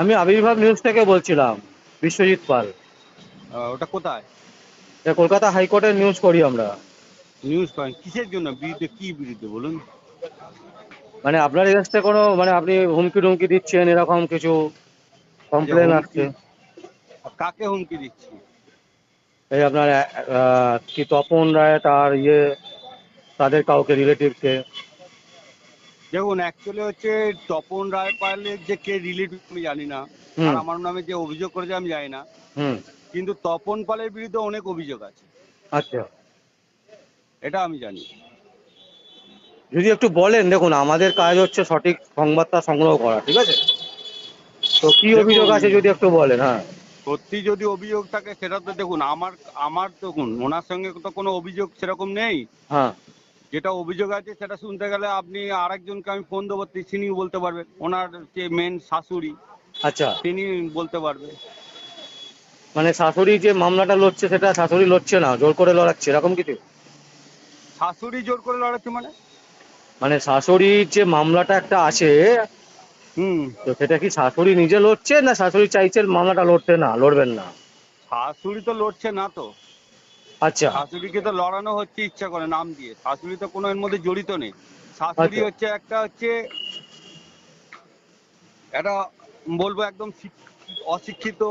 আমি আবির্ভাব নিউজ থেকে বলছিলাম, বিশ্বজিৎ পাল। ওটা কোথায়? এটা কলকাতা হাইকোর্টের নিউজ করি আমরা। নিউজ করেন কিসের জন্য? বিরুদ্ধে কি বিরুদ্ধে বলুন? মানে আপনার এগেনস্টে কোনো মানে আপনি হুমকি টুমকি দিচ্ছেন এরকম কিছু আচ্ছা, কমপ্লেন হুমকি? আসছে। কাকে হুমকি দিচ্ছি? এই আপনার কি তপন রায় তার তাদের কাউকে রিলেটিভকে। দেখুন, অ্যাকচুয়ালি হচ্ছে তপন রায় পালের যে কে রিলেটিভ আমি জানি না, আর হুম আমার নামে যে অভিযোগ করেছে আমি জানি না, হুম। কিন্তু তপন পালের বিরুদ্ধে অনেক অভিযোগ আছে, আচ্ছা, এটা আমি জানি। যদি একটু বলেন। দেখুন, আমাদের কাজ হচ্ছে সঠিক সংবাদটা সংগ্রহ করা, ঠিক আছে? তো কি অভিযোগ দেখুন, আছে যদি একটু বলেন। হ্যাঁ। সত্যি যদি অভিযোগ থাকে সেটা তো দেখুন, আমার আমার দেখুন ওনার সঙ্গে তো কোনো অভিযোগ সেরকম নেই। হ্যাঁ। যেটা অভিযোগ আছে সেটা শুনতে গেলে আপনি আরেকজনকে আমি ফোন দেবো, তিনি বলতে পারবেন, ওনার যে মেন শাশুড়ি আচ্ছা, তিনি বলতে পারবে। মানে শাশুড়ি যে মামলাটা লড়ছে সেটা শাশুড়ি লড়ছে না, জোর করে লড়াচ্ছে এরকম কিছু? শাশুড়ি জোর করে লড়াচ্ছে মানে? মানে শাশুড়ির যে মামলাটা একটা আছে, হুম। তো সেটা কি শাশুড়ি নিজে লড়ছে না শাশুড়ি চাইছেন মামলাটা লড়বেন না? শাশুড়ি তো লড়ছে না তো। আচ্ছা শাশুড়িকে তো লড়ানো হচ্ছে ইচ্ছা করে নাম দিয়ে, শাশুড়ি তো কোনো এর মধ্যে জড়িত নেই। শাশুড়ি আচ্ছা হচ্ছে একটা বলবো একদম অশিক্ষিত।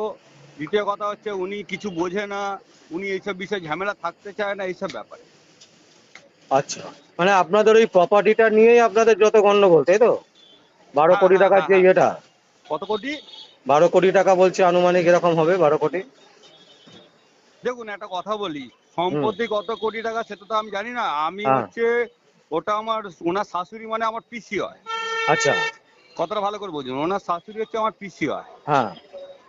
দ্বিতীয় কথা হচ্ছে উনি কিছু বোঝে না, উনি এইসব বিষয়ে ঝামেলা থাকতে চায় না, এইসব ব্যাপারে। আচ্ছা। মানে আপনাদের ওই প্রপার্টিটা নিয়েই আপনাদের যত গন্ডগোল, তাই তো? বারো হ্যাঁ, কোটি হ্যাঁ, টাকার হ্যাঁ, যে হ্যাঁ। ইয়েটা, কত কোটি? 12 কোটি টাকা বলছে আনুমানিক, এরকম হবে 12 কোটি। দেখুন, একটা কথা বলি, হুম। সম্পত্তি কত কোটি টাকা সেটা তো আমি জানি না। আমি হ্যাঁ। হচ্ছে ওটা ওনার শাশুড়ি মানে আমার পিসি হয়। আচ্ছা। কথাটা ভালো করে বুঝুন, ওনার শাশুড়ি হচ্ছে আমার পিসি হয়। হ্যাঁ।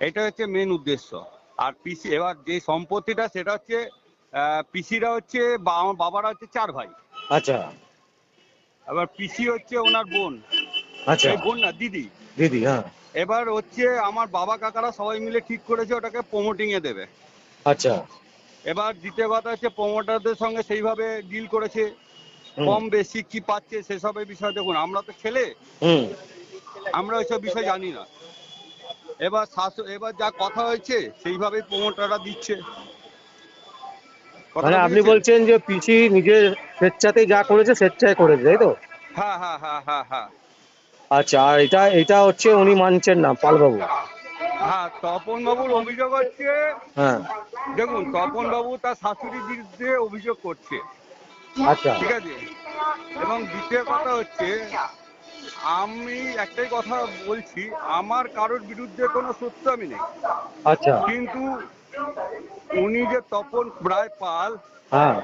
এটা হচ্ছে মেন উদ্দেশ্য। আর পিসি এবার যে সম্পত্তিটা সেটা হচ্ছে পিসিরা হচ্ছে আমার বাবারা হচ্ছে 4 ভাই। আচ্ছা। এবার পিসি হচ্ছে ওনার বোন। আচ্ছা। এই বোন না, দিদি। দিদি, হ্যাঁ। এবার হচ্ছে আমার বাবা কাকারা সবাই মিলে ঠিক করেছে ওটাকে প্রমোটিং এ দেবে। আচ্ছা। এবার দ্বিতীয় কথা হচ্ছে প্রমোটারদের সঙ্গে সেইভাবে ডিল করেছে, হুম কম বেশি কি পাচ্ছে সেসবের বিষয় দেখুন, আমরা তো ছেলে, হুম। আমরা ওইসব বিষয় জানি না। এবার যা কথা হয়েছে সেইভাবেই প্রমোটাররা দিচ্ছে। মানে কথাটা আপনি বুঝেছেন? বলছেন যে পিসি নিজের স্বেচ্ছাতেই যা করেছে স্বেচ্ছায় করেছে, তাই তো? হ্যাঁ, হ্যাঁ, হ্যাঁ, হ্যাঁ, হ্যাঁ। আচ্ছা, আর এটা এটা হচ্ছে উনি মানছেন না, পালবাবু? হ্যাঁ, তপন বাবুর অভিযোগ হচ্ছে, হ্যাঁ। দেখুন তপন বাবু তার শাশুড়ির বিরুদ্ধে অভিযোগ করছে, আচ্ছা। ঠিক আছে? এবং দ্বিতীয় কথা হচ্ছে, আমি একটাই কথা বলছি, আমার কারোর বিরুদ্ধে কোনো সত্য আমি নেই, আচ্ছা। কিন্তু উনি যে তপন রায় পাল, হ্যাঁ।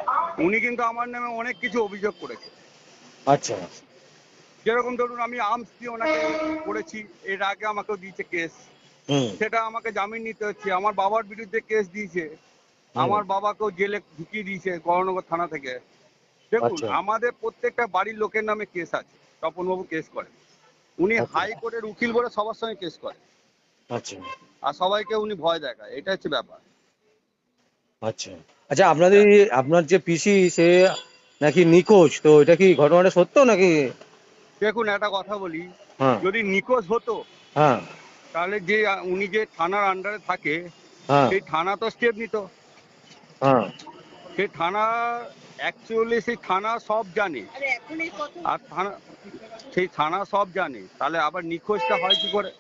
উনি কিন্তু আমার নামে অনেক কিছু অভিযোগ করেছে। আচ্ছা। যেরকম ধরুন, আমি আর্মস দিয়ে ওনাকে করেছি, এর আগে আমাকেও দিয়েছে কেস, হুম সেটা আমাকে জামিন নিতে হচ্ছে। আমার বাবার বিরুদ্ধে কেস দিয়েছে, হুম। আমার বাবাকেও জেলে ঢুকিয়ে দিয়েছে গভর্নগর থানা থেকে। দেখুন, আচ্ছা। আমাদের প্রত্যেকটা বাড়ির লোকের নামে কেস আছে। তপনবাবু কেস করে, উনি আচ্ছা। হাইকোর্টের উকিল বলে সবার সঙ্গে কেস করে, আচ্ছা। আর সবাইকে উনি ভয় দেখায়, এটা হচ্ছে ব্যাপার। আচ্ছা। আচ্ছা, আপনার যে পিসি সে নাকি নিখোঁজ, তো এটা কি ঘটনাটা সত্য নাকি? দেখুন, একটা কথা বলি, হ্যাঁ। যদি নিখোঁজ হতো হ্যাঁ। তাহলে যে উনি যে থানার আন্ডারে থাকে, হ্যাঁ। সেই থানা তো স্টেপ নিত। হ্যাঁ। সেই থানা, অ্যাকচুয়ালি সেই থানা সব জানে, আর সেই থানা সব জানে, তাহলে আবার নিখোঁজটা হয় কি করে?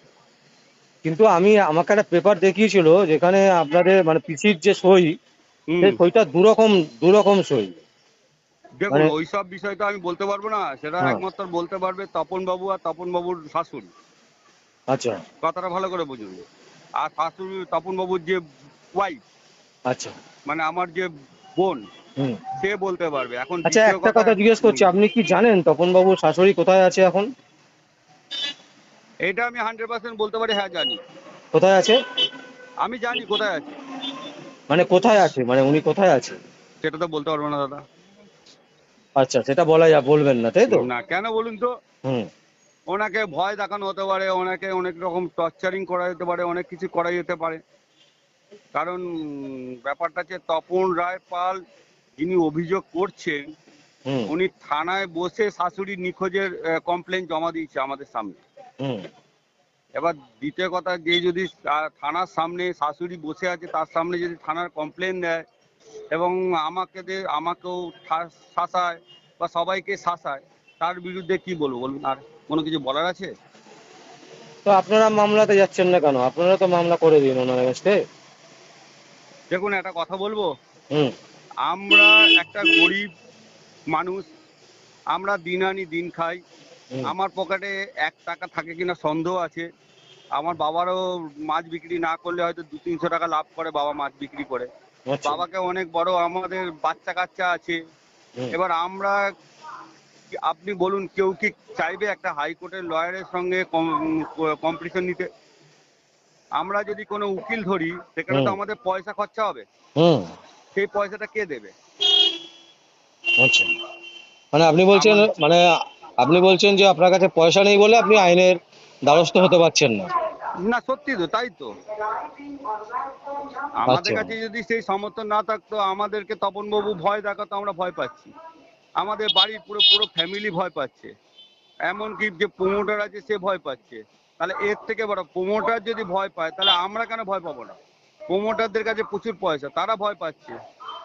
কিন্তু আমাকে একটা পেপার দেখিয়েছিল যেখানে আপনাদের মানে পিসির যে সই, হুম। সেই সইটা দুরকম, দুরকম সই। দেখুন, মানে ওইসব বিষয় তো আমি বলতে পারবো না, সেটা হ্যাঁ। একমাত্র বলতে পারবে তপন বাবু আর তপন বাবুর শাশুড়ি। আচ্ছা। কথাটা ভালো করে বুঝুন। আর শাশুড়ি তপন বাবুর যে ওয়াইফ, আচ্ছা। মানে আমার যে বোন, হুম। সে বলতে পারবে। এখন আচ্ছা, দ্বিতীয় একটা কথা, কথা জিজ্ঞেস করছি, আপনি কি জানেন তপনবাবুর শাশুড়ি কোথায় আছে এখন? এটা আমি 100% বলতে পারি, হ্যাঁ জানি। কোথায় আছে? আমি জানি কোথায় আছে, মানে কোথায় আছে, মানে উনি কোথায় আছে? সেটা তো বলতে পারবো না দাদা। আচ্ছা, সেটা বলবেন না, তাই তো? না, কেন বলুন তো? হুম। ওনাকে ভয় দেখানো হতে পারে, ওনাকে অনেক রকম টর্চারিং করা যেতে পারে, অনেক কিছু করা যেতে পারে। কারণ ব্যাপারটা হচ্ছে, তপন রায় পাল যিনি অভিযোগ করছেন, হুম উনি থানায় বসে শাশুড়ির নিখোঁজের কমপ্লেন জমা দিয়েছে আমাদের সামনে। হুম। এবার দ্বিতীয় কথা, যে যদি থানার সামনে শাশুড়ি বসে আছে তার সামনে যদি থানার কমপ্লেন দেয় এবং আমাকেও শাসায় বা সবাইকে শাসায়, তার বিরুদ্ধে কি বলবো বলুন? আর কোনো কিছু বলার আছে? তো আপনারা মামলাতে যাচ্ছেন না কেন? আপনারা তো মামলা করে দিন ওনার এগেনস্টে। দেখুন, একটা কথা বলবো, হুম আমরা একটা গরিব মানুষ, আমরা দিন আনি দিন খাই। হুম। আমার পকেটে 1 টাকা থাকে কিনা সন্দেহ আছে। আমার বাবারও মাছ বিক্রি না করলে হয়তো 200-300 টাকা লাভ করে বাবা মাছ বিক্রি করে। আচ্ছা। বাবাকে অনেক বড়, আমাদের বাচ্চা কাচ্চা আছে। হুম। এবার আমরা, আপনি বলুন, কেউ কি চাইবে একটা হাইকোর্টের লয়ারের সঙ্গে কম্পিটিশন নিতে? আমরা যদি কোনো উকিল ধরি সেখানে তো হুম আমাদের পয়সা খরচা হবে। হুম। সেই পয়সাটা কে দেবে? আচ্ছা, মানে আপনি বলছেন, আমার, মানে আপনি বলছেন যে আপনার কাছে পয়সা নেই বলে আপনি আইনের দ্বারস্থ হতে পারছেন না। না সত্যি তো, তাই তো। আমাদের আচ্ছা। কাছে যদি সেই সমর্থন না থাকতো, আমাদেরকে তপনবাবু ভয় দেখাতো, আমরা ভয় পাচ্ছি। আমাদের বাড়ির পুরো পুরো ফ্যামিলি ভয় পাচ্ছে। এমনকি যে প্রমোটার আছে সে ভয় পাচ্ছে। তাহলে এর থেকে বড়, প্রমোটার যদি ভয় পায় তাহলে আমরা কেন ভয় পাবো না? প্রমোটারদের কাছে প্রচুর পয়সা, তারা ভয় পাচ্ছে,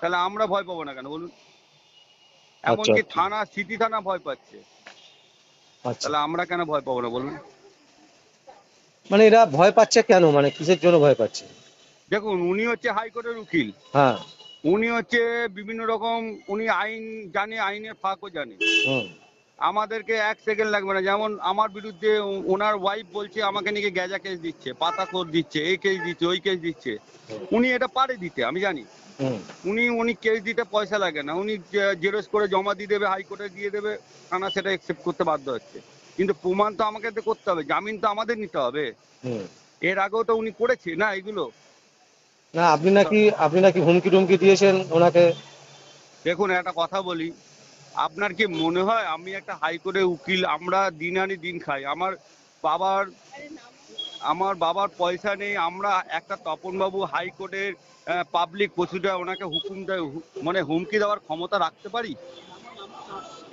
তাহলে আমরা ভয় পাবো না কেন বলুন? আচ্ছা এমনকি আচ্ছা থানা, সিটি থানা ভয় পাচ্ছে, আচ্ছা। তাহলে আমরা কেন ভয় পাবো না বলুন? মানে এরা ভয় পাচ্ছে কেন, মানে কিসের জন্য ভয় পাচ্ছে? দেখুন, উনি হচ্ছে হাইকোর্টের উকিল, হ্যাঁ। উনি হচ্ছে বিভিন্ন রকম, উনি আইন জানে, আইনের ফাঁকও জানে। হুম। আমাদেরকে 1 সেকেন্ড লাগবে না। যেমন আমার বিরুদ্ধে ওনার ওয়াইফ বলছে আমাকে নাকি গ্যাজা কেস দিচ্ছে, পাতাখোর দিচ্ছে, এই কেস দিচ্ছে, ওই কেস দিচ্ছে। উনি এটা পারে দিতে, আমি জানি। হুম। উনি কেস দিতে পয়সা লাগে না, উনি জেরক্স করে জমা দিয়ে দেবে, হাইকোর্টে দিয়ে দেবে, থানা সেটা একসেপ্ট করতে বাধ্য হচ্ছে। কিন্তু প্রমাণ তো আমাকে করতে হবে, জামিন তো আমাদের নিতে হবে। হুম। এর আগেও তো উনি করেছে না এগুলো। না, আপনি নাকি হুমকি টুমকি দিয়েছেন ওনাকে? দেখুন, একটা কথা বলি, আপনার কি মনে হয় আমি একটা হাইকোর্টের উকিল? আমরা দিন আনি দিন খাই। বাবার আমার বাবার পয়সা নেই। আমরা একটা তপনবাবু হাইকোর্টের পাবলিক প্রসিকিউটর, ওনাকে হুকুম দেয়, মানে হুমকি দেওয়ার ক্ষমতা রাখতে পারি?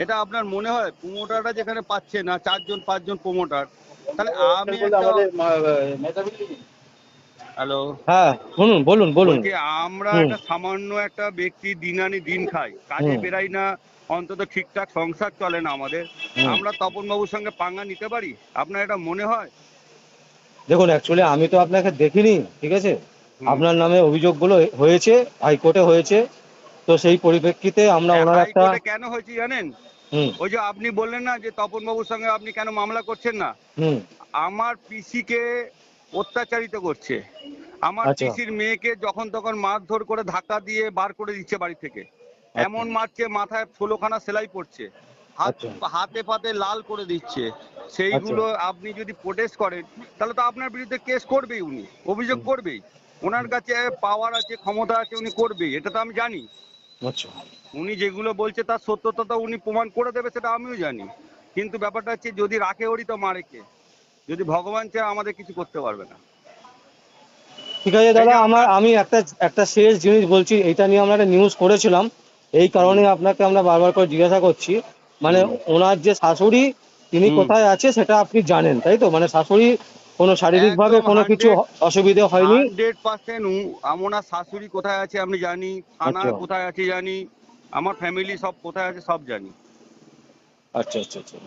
এটা আপনার মনে হয়? প্রমোটাররা যেখানে পাচ্ছে না, 4-5 জন প্রমোটার, তাহলে আমি একটা, হ্যালো, হ্যাঁ, শুনুন, বলুন বলুন। বলছি আমরা হুম একটা সামান্য একটা ব্যক্তি, দিন আনি দিন খাই, কাজে হুম বেরাই না, অন্তত ঠিকঠাক সংসার চলে না আমাদের। হুম। আমরা তপনবাবুর সঙ্গে পাঙ্গা নিতে পারি? আপনার এটা মনে হয়? দেখুন, অ্যাকচুয়ালি আমি তো আপনাকে দেখিনি, ঠিক আছে? হুম। আপনার নামে অভিযোগগুলো হয়েছে, হাইকোর্টে হয়েছে। তো সেই পরিপ্রেক্ষিতে আমরা ওনার একটা। হাইকোর্টে কেন হয়েছে জানেন? হুম ওই যে আপনি বললেন না যে তপনবাবুর সঙ্গে আপনি কেন মামলা করছেন না? হুম। আমার পিসিকে অত্যাচারিত করছে। আমার আচ্ছা পিসির মেয়েকে যখন তখন মারধর করে ধাক্কা দিয়ে বার করে দিচ্ছে বাড়ি থেকে। আচ্ছা এমন মারছে, মাথায় 16খানা সেলাই পড়ছে, আচ্ছা হাতে পাতে লাল করে দিচ্ছে। আচ্ছা। সেইগুলো আপনি যদি প্রোটেস্ট করেন তাহলে তো আপনার বিরুদ্ধে কেস করবেই, উনি অভিযোগ হুম, করবেই। ওনার কাছে পাওয়ার আছে, ক্ষমতা আছে, উনি করবেই, এটা তো আমি জানি। আচ্ছা। উনি যেগুলো বলছে তার সত্যতা তো উনি প্রমাণ করে দেবে, সেটা আমিও জানি। কিন্তু ব্যাপারটা হচ্ছে, যদি রাখে ওরই তো মারে কে? যদি ভগবান চায় আমাদের কিছু করতে পারবে না। ঠিক আছে এই দাদা, যে আমার আপনার, আমি একটা একটা শেষ জিনিস বলছি, এটা নিয়ে আমরা একটা নিউজ করেছিলাম। এই হুম কারণে আপনাকে আমরা বারবার করে জিজ্ঞাসা করছি। মানে হুম ওনার যে শাশুড়ি, তিনি হুম কোথায় আছে সেটা আপনি জানেন, তাই তো? মানে শাশুড়ি কোনো শারীরিকভাবে একদম কোনো কিছু 100 অসুবিধে হয়নি? 100% ওনার শাশুড়ি কোথায় আছে আমি জানি, থানা আচ্ছা কোথায় আছে জানি, আমার ফ্যামিলি সব কোথায় আছে সব জানি। আচ্ছা আচ্ছা আচ্ছা।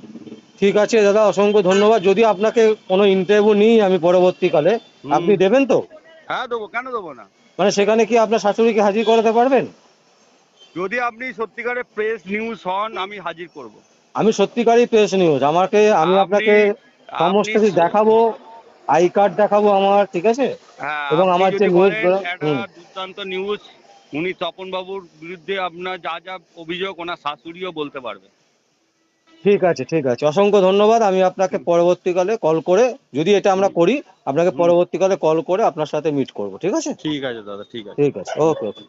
ঠিক আছে দাদা, অসংখ্য ধন্যবাদ। যদি আপনাকে কোনো ইন্টারভিউ নিই আমি পরবর্তীকালে, হুম। আপনি দেবেন তো? হ্যাঁ দেবো, কেন দেবো না? মানে সেখানে কি আপনার শাশুড়িকে হাজির করাতে পারবেন? যদি আপনি সত্যিকারের প্রেস নিউজ হন, আমি হাজির করব। আমি সত্যিকারই প্রেস নিউজ, আমি আপনি আপনাকে আপনি সমস্ত কিছু দেখাবো, আই কার্ড দেখাবো আমার, ঠিক আছে? হ্যাঁ, এবং আপনি আমার যে যদি নিউজ। বলেন একটা হুম। দুর্দান্ত নিউজ, উনি তপনবাবুর বিরুদ্ধে আপনার যা যা অভিযোগ ওনার শাশুড়িও বলতে পারবে। ঠিক আছে ঠিক আছে, অসংখ্য ধন্যবাদ। আমি আপনাকে হুম পরবর্তীকালে কল করে, যদি এটা আমরা হুম করি, আপনাকে হুম। পরবর্তীকালে কল করে আপনার সাথে মিট করব, ঠিক আছে? ঠিক আছে দাদা, ঠিক আছে। ঠিক আছে, ওকে ওকে।